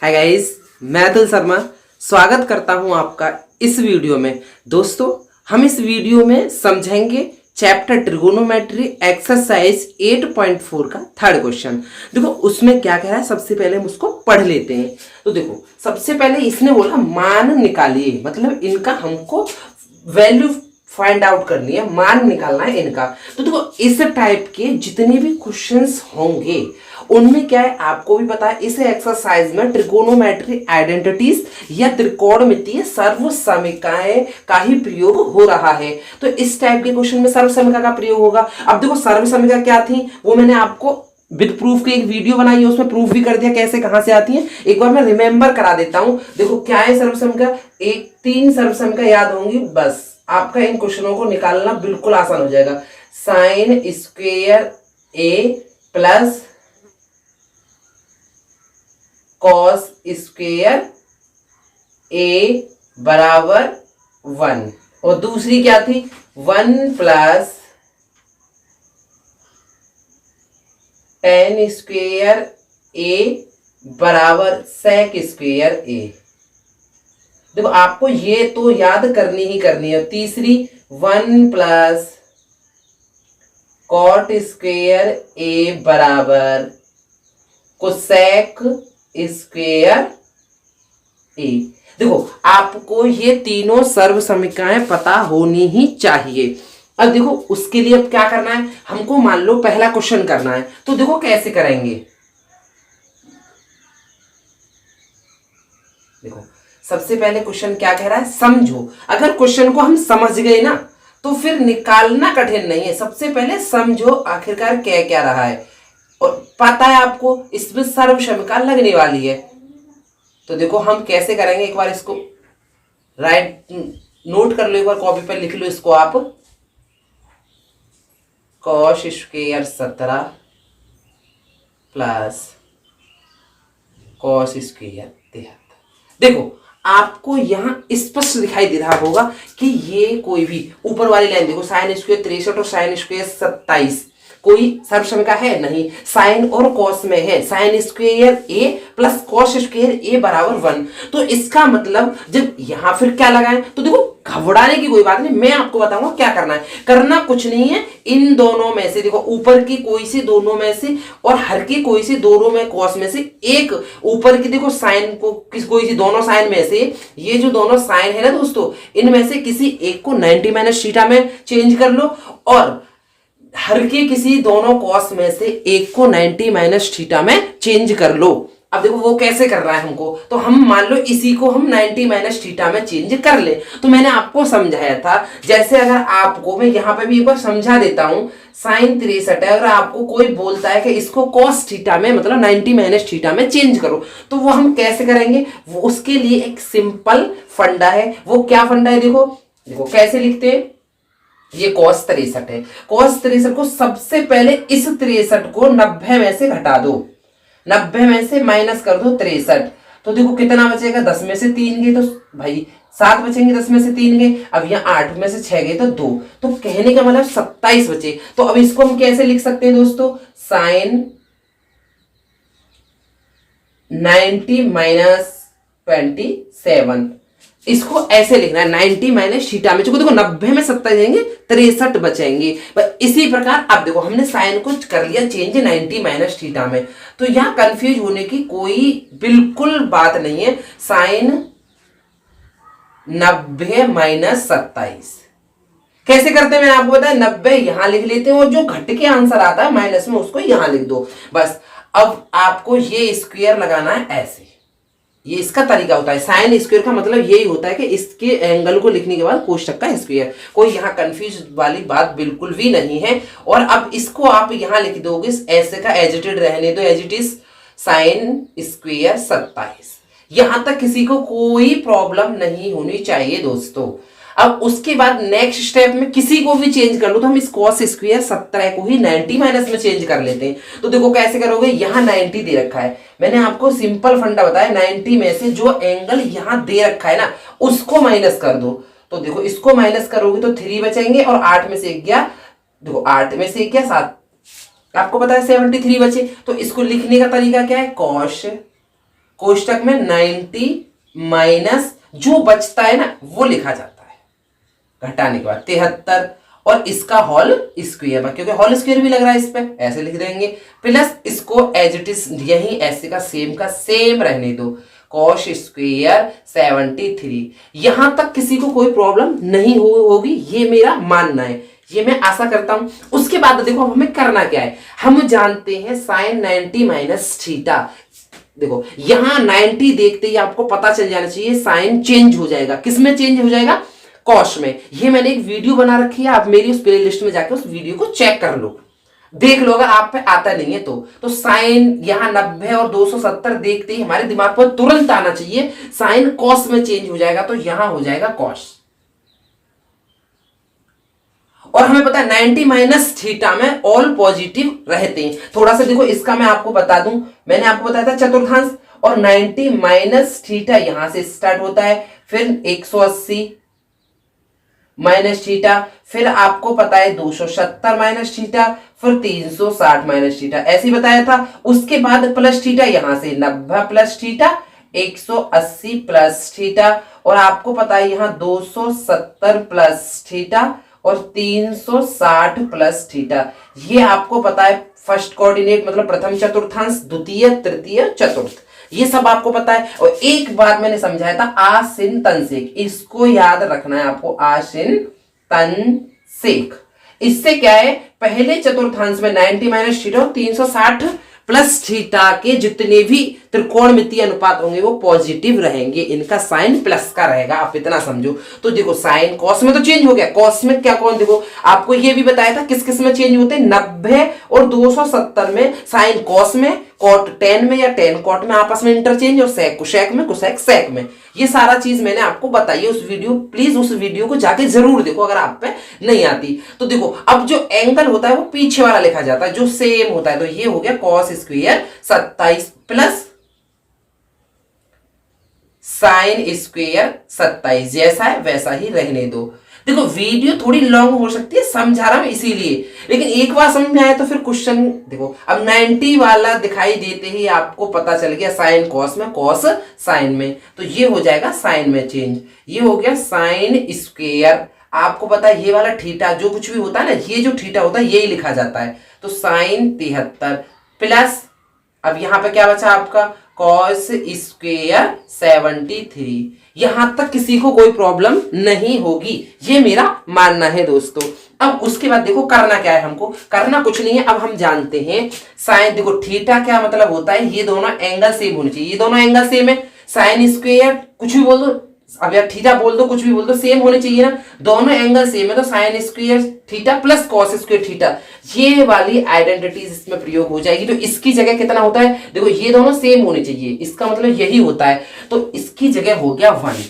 Hi guys, मैं अतुल शर्मा स्वागत करता हूं आपका इस वीडियो में। दोस्तों, हम इस वीडियो में समझेंगे चैप्टर ट्रिगोनोमेट्री एक्सरसाइज 8.4 का थर्ड क्वेश्चन। देखो उसमें क्या कह रहा है, सबसे पहले हम उसको पढ़ लेते हैं। तो देखो सबसे पहले इसने बोला मान निकालिए, मतलब इनका हमको वैल्यू फाइंड आउट करनी है, मान निकालना है इनका। तो देखो इस टाइप के जितने भी क्वेश्चंस होंगे उनमें क्या है आपको भी पता है, इस एक्सरसाइज में ट्रिगोनोमेट्री आइडेंटिटीज या त्रिकोणमितीय सर्वसमीकरण का ही प्रयोग हो रहा है। तो इस टाइप के क्वेश्चन में सर्वसमीकरण का प्रयोग होगा। अब देखो सर्वसमीकरण क्या थी वो मैंने आपको विद प्रूफ की एक वीडियो बनाई है, उसमें प्रूफ भी कर दिया कैसे कहां से आती है। एक बार मैं रिमेंबर करा देता हूं। देखो क्या है सर्वसमीकरण, एक 3 सर्वसमीकरण याद होंगी, बस आपका इन क्वेश्चनों को निकालना बिल्कुल आसान हो जाएगा। साइन स्क्वेयर ए प्लस कॉस स्क्वेयर ए बराबर 1, और दूसरी क्या थी 1 प्लस टेन स्क्वेयर ए बराबर सेक स्क्वेयर ए। देखो आपको ये तो याद करनी ही करनी है। तीसरी 1 प्लस कॉट स्क्वेयर ए बराबर कोसेक स्क्वेयर ए। देखो आपको ये तीनों सर्व समीकरणें पता होनी ही चाहिए। अब देखो उसके लिए अब क्या करना है, हमको मान लो पहला क्वेश्चन करना है। तो देखो कैसे करेंगे, देखो सबसे पहले क्वेश्चन क्या कह रहा है, समझो। अगर क्वेश्चन को हम समझ गए ना तो फिर निकालना कठिन नहीं है। सबसे पहले समझो आखिरकार क्या क्या रहा है, और पता है आपको इसमें सर्व समीकरण लगने वाली है। तो देखो हम कैसे करेंगे, एक बार इसको राइट नोट कर लो, एक बार कॉपी पर लिख लो इसको आप। Cos square 17 plus cos square 73। देखो आपको यहां स्पष्ट दिखाई दे रहा होगा कि ये कोई भी ऊपर वाली लाइन देखो, साइन स्क्वेयर 63 और साइन स्क्वेयर 27 कोई सर्वसमीकरण है नहीं। साइन और कॉस में है साइन स्क्वेयर ए प्लस कॉस स्क्वेयर ए बराबर 1। तो इसका मतलब जब यहां फिर क्या लगाएं, तो देखो घबराने की कोई बात नहीं, मैं आपको बताऊंगा क्या करना है। करना कुछ नहीं है, इन दोनों में से देखो ऊपर की कोई सी दोनों में से और हर की कोई सी दोनों में कॉस में से एक, ऊपर की देखो साइन को कोई सी दोनों साइन में से, ये जो दोनों साइन है ना दोस्तों, इनमें से किसी एक को 90 माइनस थीटा में चेंज कर लो, और हर के किसी दोनों कॉस में से एक को 90 माइनस थीटा में चेंज कर लो। अब देखो वो कैसे कर रहा है हमको, तो हम मान लो इसी को हम 90 माइनस थीटा में चेंज कर ले। तो मैंने आपको समझाया था, जैसे अगर आपको मैं यहां पे भी एक बार समझा देता हूं, साइन 63 है, अगर आपको कोई बोलता है कि इसको कॉस थीटा में मतलब 90 माइनस थीटा में चेंज करो, तो वो हम कैसे करेंगे, वो उसके लिए एक सिंपल फंडा है। वो क्या फंडा है, देखो देखो कैसे लिखते हैं। ये कॉस 63 है, कॉस 63 को सबसे पहले इस 63 को 90 में से घटा दो, 90 में से माइनस कर दो 63। तो देखो कितना बचेगा, 10 में से 3 गए तो भाई 7 बचेंगे, 10 में से 3 गए, अब यहाँ 8 में से 6 गए तो 2, तो कहने का मतलब 27 बचे। तो अब इसको हम कैसे लिख सकते हैं दोस्तों, साइन 90 माइनस 27, इसको ऐसे लिखना है 90 माइनस थीटा में। देखो 90 में 70 जाएंगे 63 बचेंगे। इसी प्रकार अब देखो हमने साइन को कर लिया चेंज 90 माइनस थीटा में, तो यहां कंफ्यूज होने की कोई बिल्कुल बात नहीं है। साइन 90 माइनस 27 कैसे करते हैं मैंने आपको बताया, 90 यहां लिख लेते हैं और जो घट के आंसर आता है माइनस में उसको यहां लिख दो बस। अब आपको ये स्क्वायर लगाना है ऐसे, ये इसका तरीका होता है। साइन स्क्वायर का मतलब यही होता है कि इसके एंगल को लिखने के बाद कोष्टक का स्क्वायर, कोई यहाँ कंफ्यूज वाली बात बिल्कुल भी नहीं है। और अब इसको आप यहाँ लिख दोगे ऐसे का एजिटेड रहने दो, as it is sine square 27। यहां तक किसी को कोई प्रॉब्लम नहीं होनी चाहिए दोस्तों। अब उसके बाद नेक्स्ट स्टेप में किसी को भी चेंज कर लो, तो हम इस कॉस स्क्वायर 17 को ही 90 माइनस में चेंज कर लेते हैं। तो देखो कैसे करोगे, यहाँ 90 दे रखा है, मैंने आपको सिंपल फंडा बताया, 90 में से जो एंगल यहां दे रखा है ना उसको माइनस कर दो। तो देखो इसको माइनस करोगे तो 3 बचेंगे, और 8 में से 1 गया, देखो 8 में से 1 गया 7, आपको पता है 73 बचे। तो इसको लिखने का तरीका क्या है, कॉस कोष्टक में 90 माइनस जो बचता है ना वो लिखा जाता है घटाने के बाद 73 और इसका होल स्क्वायर, क्योंकि होल स्क्वायर भी लग रहा है इस पे, ऐसे लिख देंगे। प्लस इसको एज इट इज यही ऐसे का सेम रहने दो, कॉस स्क्वायर 73। यहां तक किसी को कोई प्रॉब्लम नहीं होगी, ये मेरा मानना है, ये मैं आशा करता हूं। उसके बाद देखो अब हमें करना क्या है, हम जानते हैं साइन 90 माइनस थीटा। देखो यहां 90 देखते ही आपको पता चल जाना चाहिए साइन चेंज हो जाएगा, किसमें चेंज हो जाएगा, कॉस में। ये मैंने एक वीडियो बना रखी है, आप मेरी उस प्लेलिस्ट में जाकर उस वीडियो को चेक कर लो, देख लो, अगर आप पे आता नहीं है तो साइन यहां 90 और 270 देखते ही हमारे दिमाग पर तुरंत आना चाहिए साइन कॉस में चेंज हो जाएगा, तो यहां हो जाएगा कॉस। और हमें पता है 90 माइनस थीटा में ऑल पॉजिटिव रहते हैं। थोड़ा सा देखो इसका मैं आपको बता दूं, मैंने आपको बताया था चतुर्थांश, और 90 माइनस थीटा यहां से स्टार्ट होता है, फिर 180 माइनस थीटा, फिर आपको पता है 270 माइनस थीटा, फिर 360 माइनस थीटा, ऐसे ही बताया था। उसके बाद प्लस थीटा, यहां से 90 प्लस थीटा, 180 प्लस थीटा, और आपको पता है यहां 270 प्लस थीटा और 360 प्लस थीटा। ये आपको पता है फर्स्ट कोऑर्डिनेट, मतलब प्रथम चतुर्थांश, द्वितीय, तृतीय, चतुर्थ, ये सब आपको पता है। और एक बात मैंने समझाया था आसिन तनसेक, इसको याद रखना है आपको, आसिन तनसेक। इससे क्या है, पहले चतुर्थांश में 90 माइनस थीटा और 360 प्लस थीटा के जितने भी त्रिकोणमितीय अनुपात होंगे वो पॉजिटिव रहेंगे, इनका साइन प्लस का रहेगा, आप इतना समझो। तो देखो साइन कॉस में तो चेंज हो गया, कॉस में क्या कौन, देखो आपको ये भी बताया था किस किस में चेंज होते हैं, 90 और 270 में साइन कॉस में, कॉट टेन में या टेन कॉट में आपस में इंटरचेंज, और सेक कुशेक में, कुशेक सेक में। ये सारा चीज मैंने आपको बताई है उस वीडियो, प्लीज उस वीडियो को जाके जरूर देखो अगर आप पे नहीं आती तो। देखो अब जो एंगल होता है वो पीछे वाला लिखा जाता है जो सेम होता है, तो ये हो गया cos square 27 plus sign square 27, जैसा है वैसा ही रहने दो। देखो वीडियो थोड़ी लॉन्ग हो सकती है, समझा रहा हूं इसीलिए, लेकिन एक बार समझ में आया तो फिर क्वेश्चन देखो। अब 90 वाला दिखाई देते ही आपको पता चल गया साइन कॉस में, कॉस साइन में, तो ये हो जाएगा साइन में चेंज, ये हो गया साइन स्क्वायर। आपको पता है ये वाला थीटा जो कुछ भी होता है ना, ये जो थीटा होता है यही लिखा जाता है, तो साइन 73 प्लस, अब यहां पे क्या बचा आपका, कॉस स्क्वायर 73। यहां तक किसी को कोई प्रॉब्लम नहीं होगी, ये मेरा मानना है दोस्तों। अब उसके बाद देखो करना क्या है, हमको करना कुछ नहीं है। अब हम जानते हैं साइन, देखो थीटा क्या मतलब होता है, ये दोनों एंगल सेम होने चाहिए, ये दोनों एंगल सेम है। साइन स्क्वायर कुछ भी बोल दो, अब यार थीटा बोल दो, कुछ भी बोल दो, सेम होने चाहिए ना, दोनों एंगल सेम है, तो sine square theta plus cos square theta, ये वाली आइडेंटिटीज इसमें प्रयोग हो जाएगी। तो इसकी जगह कितना होता है, देखो ये दोनों सेम होने चाहिए, इसका मतलब यही होता है, तो इसकी जगह हो गया 1,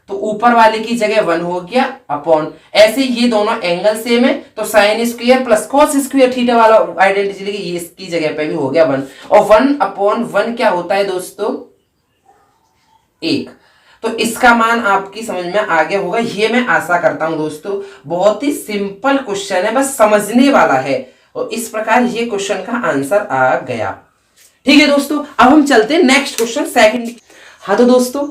तो ऊपर वाले की जगह 1 हो गया अपॉन, ऐसे ये दोनों एंगल सेम है, तो sine square plus cos square theta वाला आइडेंटिटी लेके ये इसकी जगह पे भी हो गया 1, और 1 अपॉन 1 क्या होता है दोस्तों, 1। तो इसका मान आपकी समझ में आ गया होगा, ये मैं आशा करता हूं दोस्तों। बहुत ही सिंपल क्वेश्चन है, बस समझने वाला है, और इस प्रकार ये क्वेश्चन का आंसर आ गया। ठीक है दोस्तों, अब हम चलते हैं नेक्स्ट क्वेश्चन, सेकंड। हाँ तो दोस्तों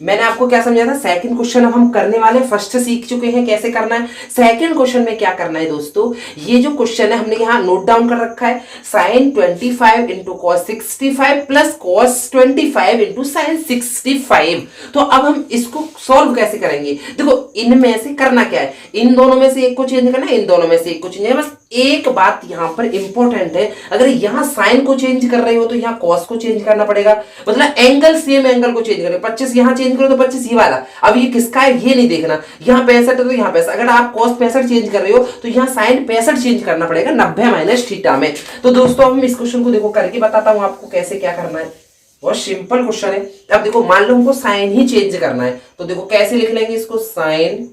मैंने आपको क्या समझा था, सेकंड क्वेश्चन अब हम करने वाले, फर्स्ट से सीख चुके हैं कैसे करना है। सेकंड क्वेश्चन में क्या करना है दोस्तों, ये जो क्वेश्चन है हमने यहाँ नोट डाउन कर रखा है, sine 25 into cos 65 plus cos 25 into sine 65। तो अब हम इसको सॉल्व कैसे करेंगे, देखो इनमें से करना क्या है, इन दोनों में से एक को चेंज करना है, इन दोनों में से एक को चेंज करना है। बस एक बात यहां पर इंपॉर्टेंट है, अगर यहां साइन को चेंज कर रहे हो तो यहां कॉस को चेंज करना पड़ेगा, मतलब एंगल सेम एंगल को चेंज करें। 25 यहां चेंज करो तो 25 ये वाला, अब ये किसका है ये नहीं देखना, यहां 65 है तो यहां 65, अगर आप कॉस 65 चेंज कर रहे हो तो यहां साइन 65 चेंज करना पड़ेगा 90 माइनस थीटा में। तो दोस्तों हम इस क्वेश्चन को देखो करके बताता हूं आपको कैसे क्या करना है, बहुत सिंपल क्वेश्चन है। अब देखो मान लो हमको साइन ही चेंज करना है, तो देखो कैसे लिख लेंगे इसको, साइन,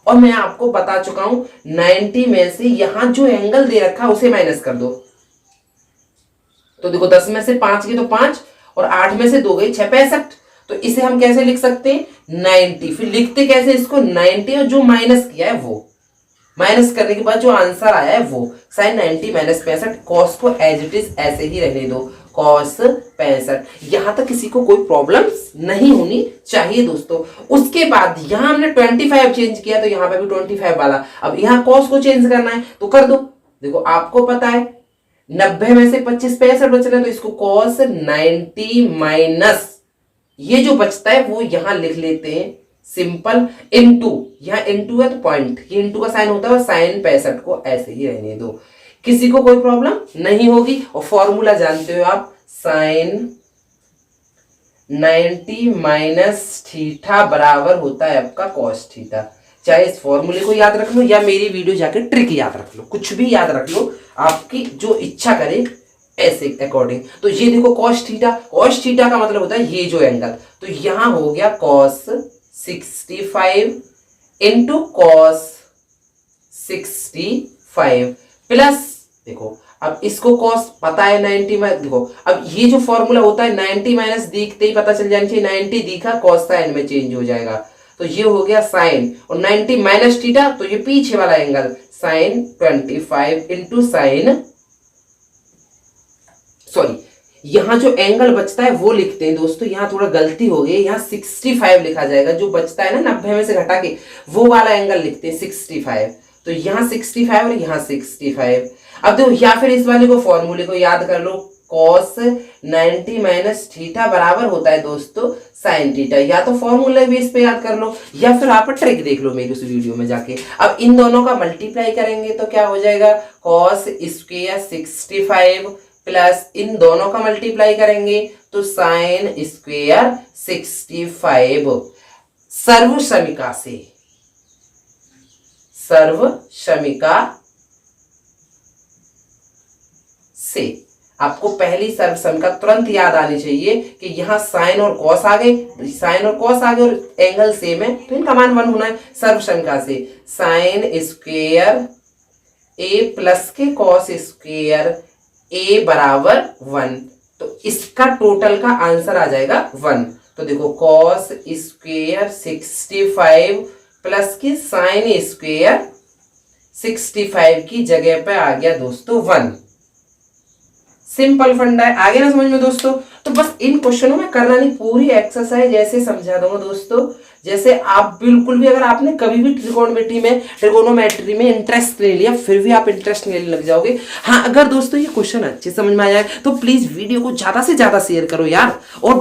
और मैं आपको बता चुका हूं 90 में से यहां जो एंगल दे रखा उसे माइनस कर दो, तो देखो 10 में से 5 की तो 5, और 8 में से 2 गई 6, 65। तो इसे हम कैसे लिख सकते हैं 90, फिर लिखते कैसे इसको 90, और जो माइनस किया है वो, माइनस करने के बाद जो आंसर आया है वो, साइन 90 माइनस 65, कॉस को एज इट इज ऐसे ही रहने दो, cos 65। यहां तक किसी को कोई प्रॉब्लम नहीं होनी चाहिए दोस्तों। उसके बाद यहां हमने 25 चेंज किया तो यहां पे भी 25 वाला, अब यहां cos को चेंज करना है तो कर दो। देखो आपको पता है 90 में से 25 65 बच रहे हैं, तो इसको cos 90 माइनस ये जो बचता है वो यहां लिख लेते हैं सिंपल इनटू, यहां इनटू है तो पॉइंट, ये इनटू का साइन होता है और साइन 65 को ऐसे ही रहने दो, किसी को कोई प्रॉब्लम नहीं होगी। और फॉर्मूला जानते हो आप, साइन 90 माइनस थीटा बराबर होता है आपका कॉस थीटा। चाहे इस फॉर्मूले को याद रख लो या मेरी वीडियो जाके ट्रिक याद रख लो, कुछ भी याद रख लो, आपकी जो इच्छा करे ऐसे अकॉर्डिंग। तो ये देखो कॉस थीटा का मतलब होता है ये जो एंगल, तो यहां हो गया कॉस 65 इंटू कॉस 65 प्लस, देखो अब इसको कॉस पता है 90 में, देखो अब ये जो फॉर्मूला होता है 90 माइनस दिखते ही पता चल जाना चाहिए, 90 दिखा कॉस साइन में चेंज हो जाएगा, तो ये हो गया साइन, और 90 माइनस थीटा तो ये पीछे वाला angle sine 25 into sign, sorry यहां जो एंगल बचता है वो लिखते हैं दोस्तों, यहां थोड़ा गलती हो गई, यहां 65 लिखा जाएगा, जो बचता है ना 90 में से घटा के वो वाला एंगल लिखते हैं 65, तो यहां 65 और यहां 65। अब देखो या फिर इस वाले को फॉर्मूले को याद कर लो, cos 90 माइनस थीटा बराबर होता है दोस्तों साइन थीटा, या तो फॉर्मूले बेस पे याद कर लो या फिर आप ट्रिक देख लो मेरी उस वीडियो में जाके। अब इन दोनों का मल्टीप्लाई करेंगे तो क्या हो जाएगा, cos स्क्वायर 65 प्लस इन दोनों का मल्टीप्लाई करेंगे तो साइन स्क्वायर 65। सर्व समीका से आपको पहली सर्व समीका तुरंत याद आनी चाहिए कि यहां साइन और कॉस आ गए, साइन और कॉस आ गए और एंगल सेम है तो इनका मान 1 होना है। सर्व समीका से साइन स्क्वायर ए प्लस के कॉस स्क्वायर ए बराबर 1, तो इसका टोटल का आंसर आ जाएगा 1। तो देखो कॉस स्क्वायर 65 प्लस की साइन स्क्वायर 65 की जगह पे आ गया दोस्तों 1। सिंपल फंडा है, आगे ना समझ में दोस्तों। तो बस इन क्वेश्चनों में करना नहीं, पूरी एक्सरसाइज ऐसे समझा दूंगा दोस्तों जैसे आप बिल्कुल भी, अगर आपने कभी भी ट्रिगोनोमेट्री में इंटरेस्ट नहीं लिया फिर भी आप इंटरेस्ट लेने लग जाओगे। हाँ अगर दोस्तों ये क्वेश्चन अच्छे समझ में आ जाए तो प्लीज वीडियो को ज्यादा से ज्यादा शेयर करो यार, और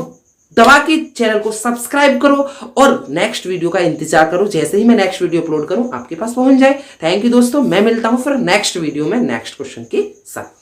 दबा के चैनल को सब्सक्राइब करो और नेक्स्ट वीडियो का इंतजार करो, जैसे ही मैं नेक्स्ट वीडियो अपलोड करूं आपके पास पहुंच जाए। थैंक यू दोस्तों, मैं मिलता हूं फिर नेक्स्ट वीडियो में नेक्स्ट क्वेश्चन के साथ।